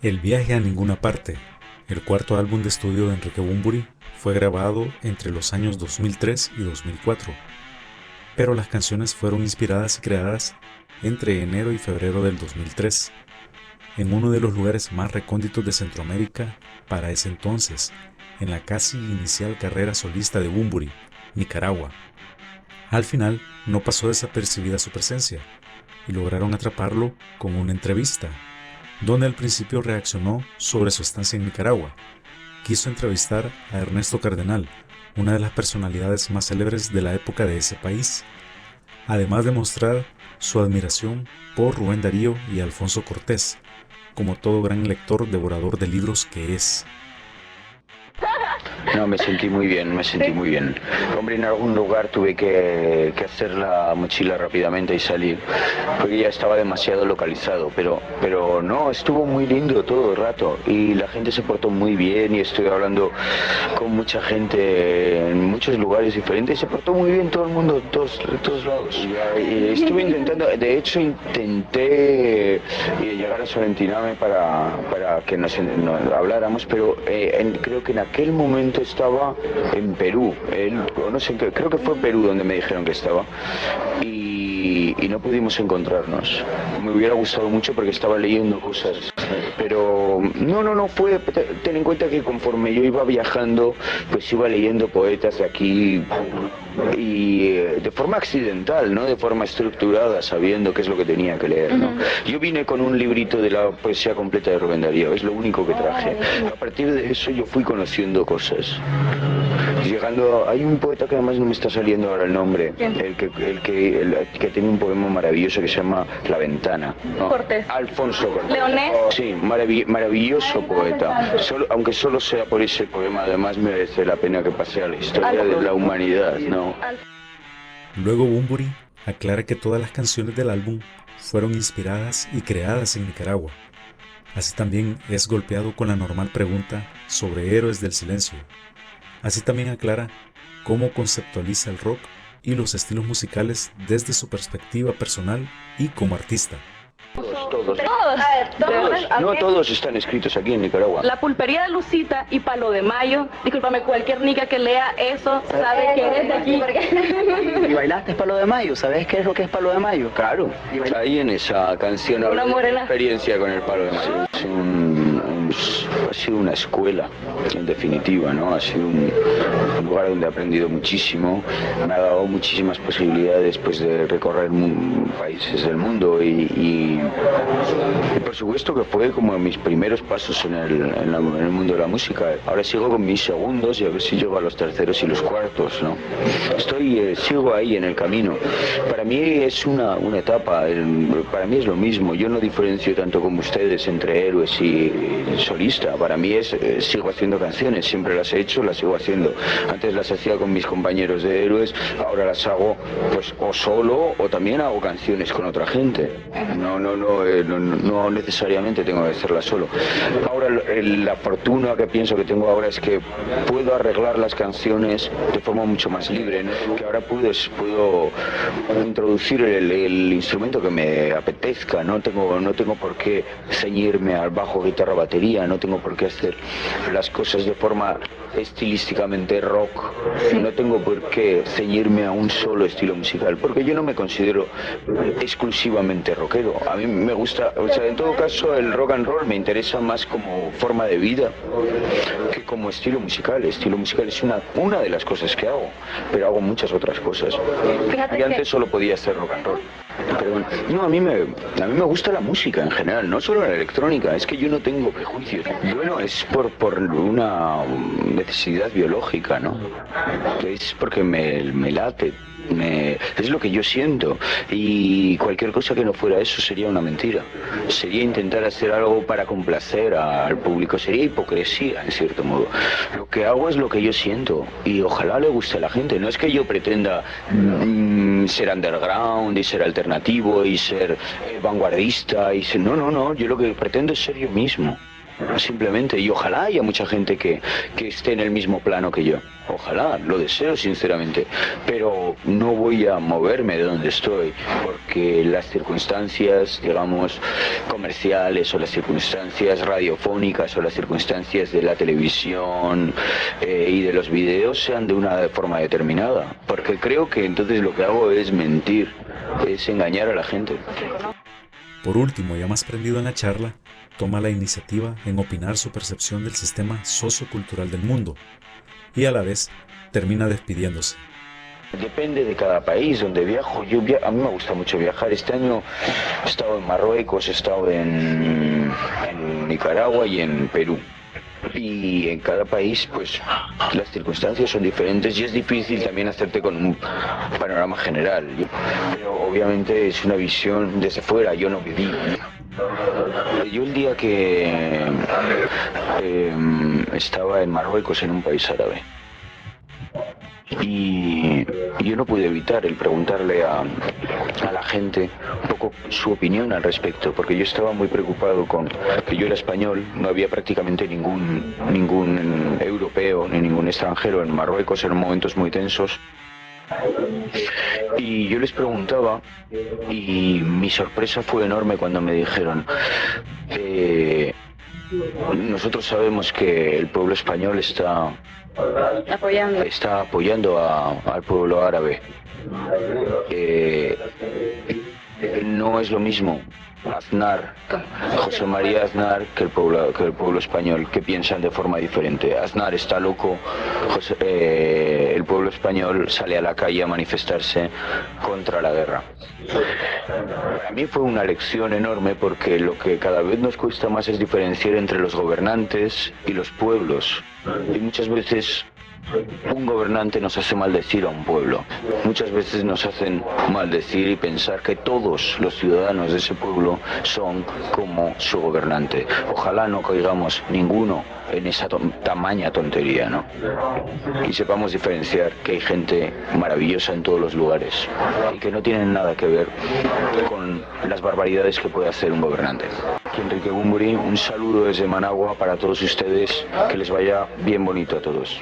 El viaje a ninguna parte, el cuarto álbum de estudio de Enrique Bunbury, fue grabado entre los años 2003 y 2004, pero las canciones fueron inspiradas y creadas entre enero y febrero del 2003, en uno de los lugares más recónditos de Centroamérica para ese entonces, en la casi inicial carrera solista de Bunbury, Nicaragua. Al final, no pasó desapercibida su presencia, y lograron atraparlo con una entrevista, donde al principio reaccionó sobre su estancia en Nicaragua. Quiso entrevistar a Ernesto Cardenal, una de las personalidades más célebres de la época de ese país, además de mostrar su admiración por Rubén Darío y Alfonso Cortés, como todo gran lector devorador de libros que es. No, me sentí muy bien, Hombre, en algún lugar tuve que hacer la mochila rápidamente y salir, porque ya estaba demasiado localizado, pero no, estuvo muy lindo todo el rato y la gente se portó muy bien y estoy hablando con mucha gente en muchos lugares diferentes, se portó muy bien todo el mundo, en todos lados. Y estuve intentando, de hecho intenté llegar a Solentiname para que nos habláramos, pero creo que en aquel momento estaba en Perú, no sé, creo que fue Perú donde me dijeron que estaba y no pudimos encontrarnos. Me hubiera gustado mucho porque estaba leyendo cosas, pero no fue, ten en cuenta que conforme yo iba viajando, pues iba leyendo poetas de aquí y de forma accidental, no de forma estructurada, sabiendo qué es lo que tenía que leer, ¿no? Yo vine con un librito de la poesía completa de Rubén Darío, es lo único que traje. A partir de eso yo fui conociendo cosas. Llegando, hay un poeta que además no me está saliendo ahora el nombre, el que tiene un poema maravilloso que se llama La Ventana, ¿no? Cortés. Alfonso Cortés. Leonés. Sí, maravilloso poeta. Aunque solo sea por ese poema, además merece la pena que pase a la historia de la humanidad, ¿no? Luego Bunbury aclara que todas las canciones del álbum fueron inspiradas y creadas en Nicaragua. Así también es golpeado con la normal pregunta sobre héroes del silencio. Así también aclara cómo conceptualiza el rock y los estilos musicales desde su perspectiva personal y como artista. Todos. No todos están escritos aquí en Nicaragua. La Pulpería de Lucita y Palo de Mayo. Discúlpame, cualquier nica que lea eso sabe que eres de aquí. ¿Y bailaste Palo de Mayo? ¿Sabes qué es lo que es Palo de Mayo? Claro. Ahí en esa canción habla de mi experiencia con el Palo de Mayo. Ha sido una escuela, en definitiva, ¿no? Ha sido un lugar donde he aprendido muchísimo. Me ha dado muchísimas posibilidades, pues, de recorrer países del mundo y por supuesto que fue como mis primeros pasos en el mundo de la música. Ahora sigo con mis segundos y a ver si llego a los terceros y los cuartos, ¿no? Sigo ahí en el camino. Para mí es una etapa, para mí es lo mismo. Yo no diferencio tanto como ustedes entre héroes y solista. Para mí sigo haciendo canciones, siempre las he hecho, las sigo haciendo. Antes las hacía con mis compañeros de héroes, ahora las hago pues o solo o también hago canciones con otra gente. No necesariamente tengo que hacerlas solo. Ahora la fortuna que pienso que tengo ahora es que puedo arreglar las canciones de forma mucho más libre, ¿no? Que ahora puedo introducir el instrumento que me apetezca, no tengo por qué ceñirme al bajo, guitarra, batería, no tengo por qué hacer las cosas de forma estilísticamente rock, no tengo por qué ceñirme a un solo estilo musical, porque yo no me considero exclusivamente rockero. A mí me gusta, o sea, en todo caso el rock and roll me interesa más como forma de vida que como estilo musical. El estilo musical es una de las cosas que hago, pero hago muchas otras cosas. Y antes solo podía hacer rock and roll. Pero bueno, no, a mí me gusta la música en general, no solo la electrónica, es que yo no tengo prejuicios. Bueno, es por una necesidad biológica, ¿no? Es porque me late. Es lo que yo siento y cualquier cosa que no fuera eso sería una mentira, sería intentar hacer algo para complacer al público, sería hipocresía en cierto modo. Lo que hago es lo que yo siento y ojalá le guste a la gente. No es que yo pretenda ser underground y ser alternativo y ser vanguardista y ser... no, yo lo que pretendo es ser yo mismo. simplemente, y ojalá haya mucha gente que esté en el mismo plano que yo. Ojalá, lo deseo sinceramente, pero no voy a moverme de donde estoy porque las circunstancias, digamos, comerciales o las circunstancias radiofónicas o las circunstancias de la televisión y de los videos sean de una forma determinada, porque creo que entonces lo que hago es mentir, es engañar a la gente. Por último, ya más prendido en la charla, toma la iniciativa en opinar su percepción del sistema sociocultural del mundo y a la vez termina despidiéndose. Depende de cada país donde viajo. A mí me gusta mucho viajar. Este año he estado en Marruecos, he estado en Nicaragua y en Perú. Y en cada país, pues, las circunstancias son diferentes y es difícil también hacerte con un panorama general. Pero obviamente es una visión desde fuera, yo no viví. Yo el día que estaba en Marruecos, en un país árabe, y yo no pude evitar el preguntarle a la gente un poco su opinión al respecto, porque yo estaba muy preocupado con que yo era español, no había prácticamente ningún europeo ni ningún extranjero en Marruecos, eran momentos muy tensos. Y yo les preguntaba y mi sorpresa fue enorme cuando me dijeron nosotros sabemos que el pueblo español está apoyando al pueblo árabe. No es lo mismo Aznar, José María Aznar, que el pueblo español, que piensan de forma diferente. Aznar está loco, el pueblo español sale a la calle a manifestarse contra la guerra. Para mí fue una lección enorme porque lo que cada vez nos cuesta más es diferenciar entre los gobernantes y los pueblos. Y muchas veces un gobernante nos hace maldecir a un pueblo. Muchas veces nos hacen maldecir y pensar que todos los ciudadanos de ese pueblo son como su gobernante. Ojalá no caigamos ninguno en esa tamaña tontería, ¿no? Y sepamos diferenciar que hay gente maravillosa en todos los lugares y que no tienen nada que ver con las barbaridades que puede hacer un gobernante. Aquí Enrique Bunbury, un saludo desde Managua para todos ustedes, que les vaya bien bonito a todos.